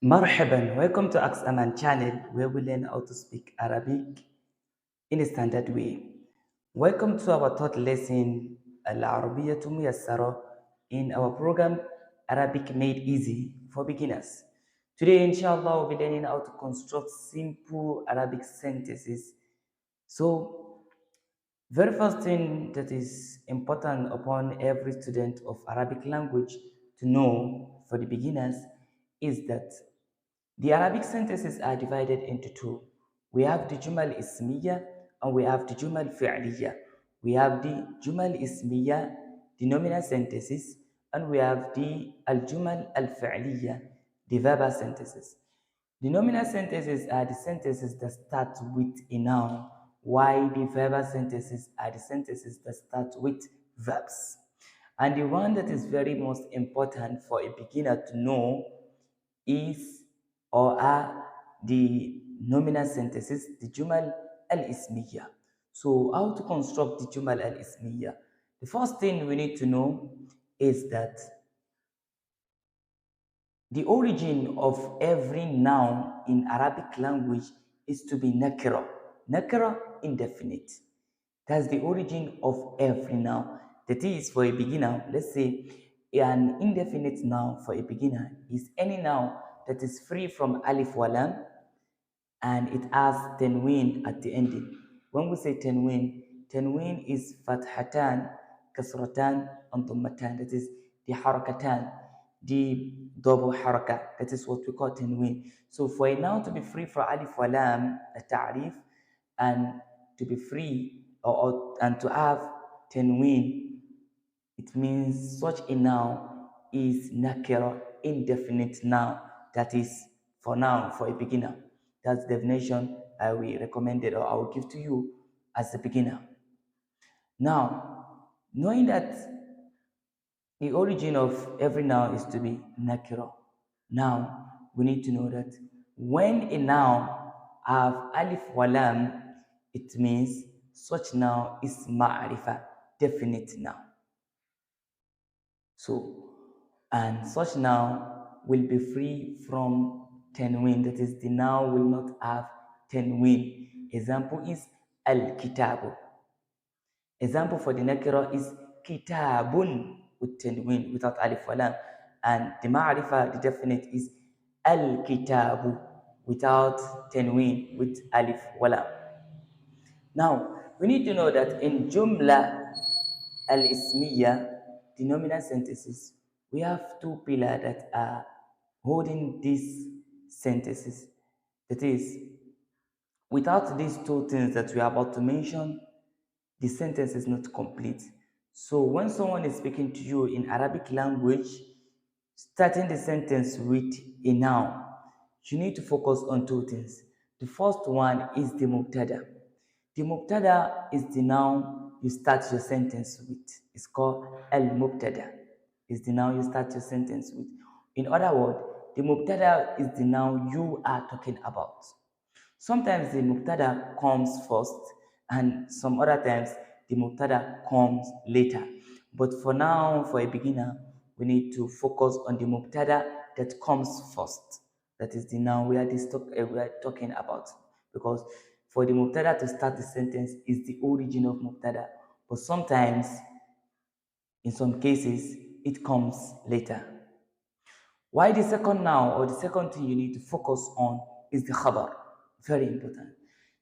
Marhaban, welcome to Ask Aman channel where we learn how to speak Arabic in a standard way. Welcome to our third lesson, Al-Arabiyyatu Muyassara, in our program Arabic Made Easy for Beginners. Today, inshallah, we'll be learning how to construct simple Arabic sentences. So, very first thing that is important upon every student of Arabic language to know for the beginners is that the Arabic sentences are divided into two. We have the Jumal Ismiya and we have the Jumal Fi'liya. We have the Jumal Ismiya, the nominal sentences, and we have the Al Jumal Al Fi'liya, the verbal sentences. The nominal sentences are the sentences that start with a noun, while the verbal sentences are the sentences that start with verbs. And the one that is very most important for a beginner to know is or are the nominal sentences, the Jumal al-Ismiya. So how to construct the Jumal al-Ismiya? The first thing we need to know is that the origin of every noun in Arabic language is to be nakira. Nakira, indefinite. That's the origin of every noun. That is, for a beginner, let's say an indefinite noun for a beginner is any noun that is free from alif walam and it has tenween at the ending. When we say tenween is fathatan, kasratan, and dhammatan. That is the harakatan, the double haraka. That is what we call tenween. So for a noun to be free from alif walam, a ta'rif, and to be free and to have tenween, it means such a noun is nakira, indefinite noun. That is for now, for a beginner. That's the definition I will recommend it or I will give to you as a beginner. Now, knowing that the origin of every noun is to be nakira, now we need to know that when a noun have alif walam, it means such noun is ma'rifa, definite noun. So, and such noun will be free from tenwin. That is, the noun will not have tenwin. Example is al-kitabu. Example for the nakira is kitabun with tenwin, without alif walam. And the ma'rifa, the definite, is al-kitabu without tenwin, with alif walam. Now, we need to know that in jumla al-ismiya, the nominal sentences, we have two pillars that are holding these sentences. That is, without these two things that we are about to mention, the sentence is not complete. So when someone is speaking to you in Arabic language, starting the sentence with a noun, you need to focus on two things. The first one is the mubtada. The mubtada is the noun you start your sentence with. It's called al-mubtada. Is the noun you start your sentence with. In other words, the mubtada is the noun you are talking about. Sometimes the mubtada comes first and some other times the mubtada comes later. But for now, for a beginner, we need to focus on the mubtada that comes first. That is the noun we are talking about. Because for the mubtada to start the sentence is the origin of mubtada. But sometimes, in some cases, it comes later. Why the second noun or the second thing you need to focus on is the khabar. Very important.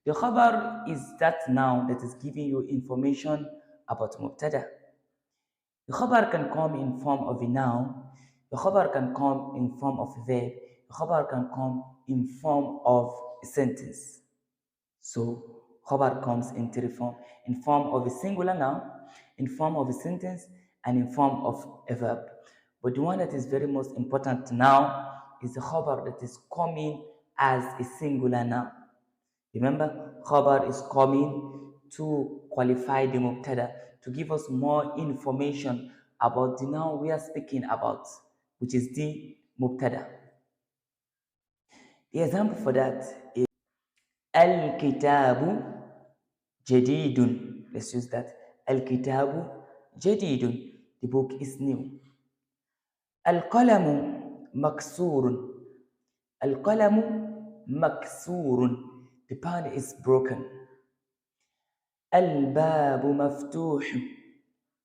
The khabar is that noun that is giving you information about mubtada. The khabar can come in form of a noun. The khabar can come in form of a verb. The khabar can come in form of a sentence. So khabar comes in three forms: in form of a singular noun, in form of a sentence, and in form of a verb. But the one that is very most important now is the khabar that is coming as a singular noun. Remember, khabar is coming to qualify the mubtada, to give us more information about the noun we are speaking about, which is the mubtada. The example for that is al-kitabu jadidun. Let's use that. Al-kitabu jadidun. The book is new. Al-qalamu maksurun. القلم مكسور. The pen is broken. الباب مفتوح.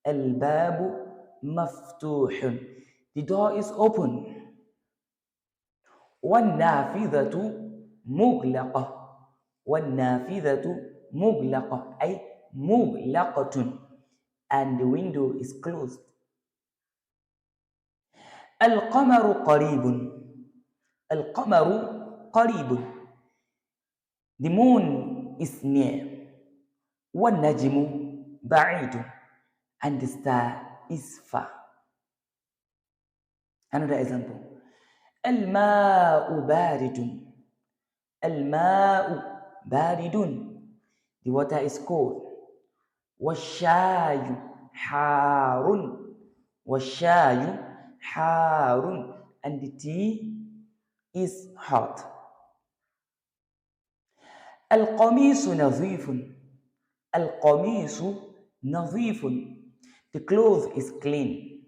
الباب مفتوح. The door is open. والنافذة مغلقة. والنافذة مغلقة أي مغلقة, and the window is closed. القمر قريب. القمر قريب. The moon is near. والنجم بعيد, and the star is far. Another example. الماء بارد. الماء بارد. The water is cold. والشاي حار. والشاي حار, and the tea is hot. القميص نظيف. القميص نظيف. The clothes is clean.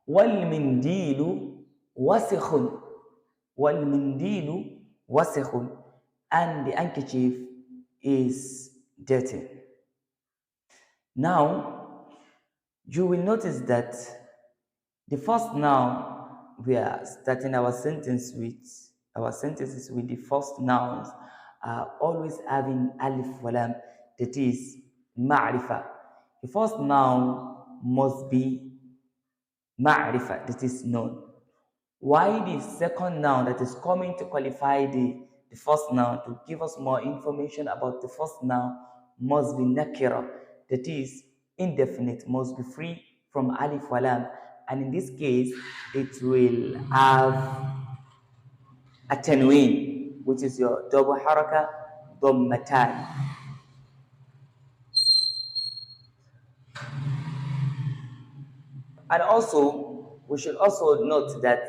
والمنديل وسخ. والمنديل وسخ, and the handkerchief is dirty. Now, you will notice that the first noun we are starting our sentences with the first nouns are always having alif walam, that is ma'rifa. The first noun must be ma'rifa, that is known. Why the second noun that is coming to qualify the first noun, to give us more information about the first noun, must be nakira, that is indefinite, must be free from alif walam, and in this case it will have a tanween, which is your double haraka dhammatan. And also we should also note that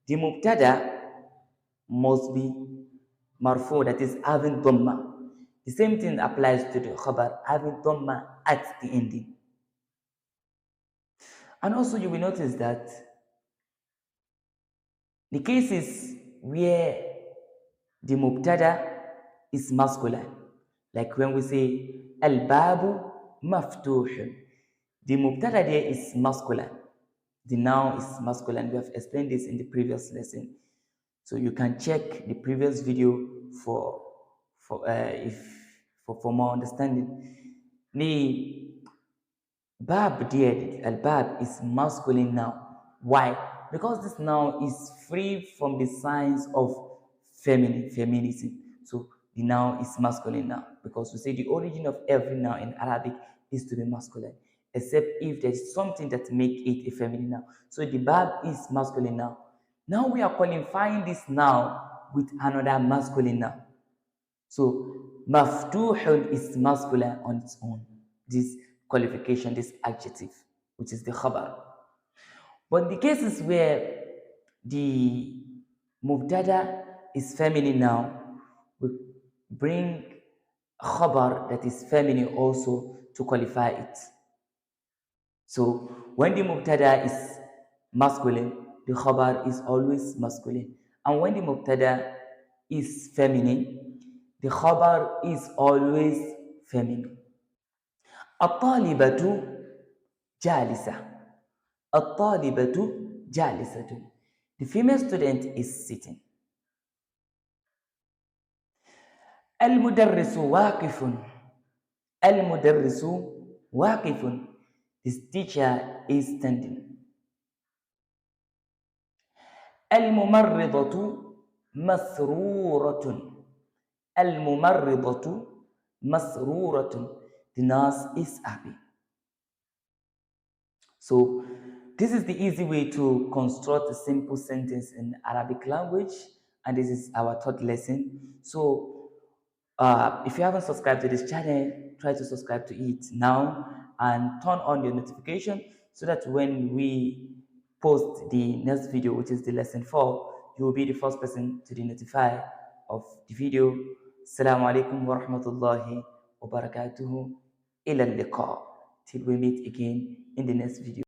the mubtada must be marfu, that is having dhamma. The same thing applies to the khabar, having dhamma at the ending. And also you will notice that the cases where the mubtada is masculine, like when we say al-babu maftuhun, the mubtada there is masculine, the noun is masculine. We have explained this in the previous lesson, so you can check the previous video for more understanding. The bab there, al-bab, is masculine now. Why? Because this noun is free from the signs of feminism. So the noun is masculine now, because we say the origin of every noun in Arabic is to be masculine, except if there is something that make it a feminine noun. So the bab is masculine now. Now we are qualifying this noun with another masculine noun. So maftuhun is masculine on its own, this qualification, this adjective, which is the khabar. But the cases where the mubtada is feminine now, we bring a khabar that is feminine also to qualify it. So when the mubtada is masculine, the khabar is always masculine. And when the mubtada is feminine, the khabar is always feminine. الطالبة جالسة. الطالبة جالسة. The female student is sitting. المدرس واقف. المدرس واقف. This teacher is standing. الممرضة مسرورة. الممرضة مسرورة. The nurse is happy. So this is the easy way to construct a simple sentence in Arabic language, and this is our third lesson. So if you haven't subscribed to this channel, try to subscribe to it now and turn on your notification, so that when we post the next video, which is the lesson 4, you will be the first person to be notified of the video. Assalamu alaikum wa rahmatullahi wa barakatuhu. Ila liqa. Till we meet again in the next video.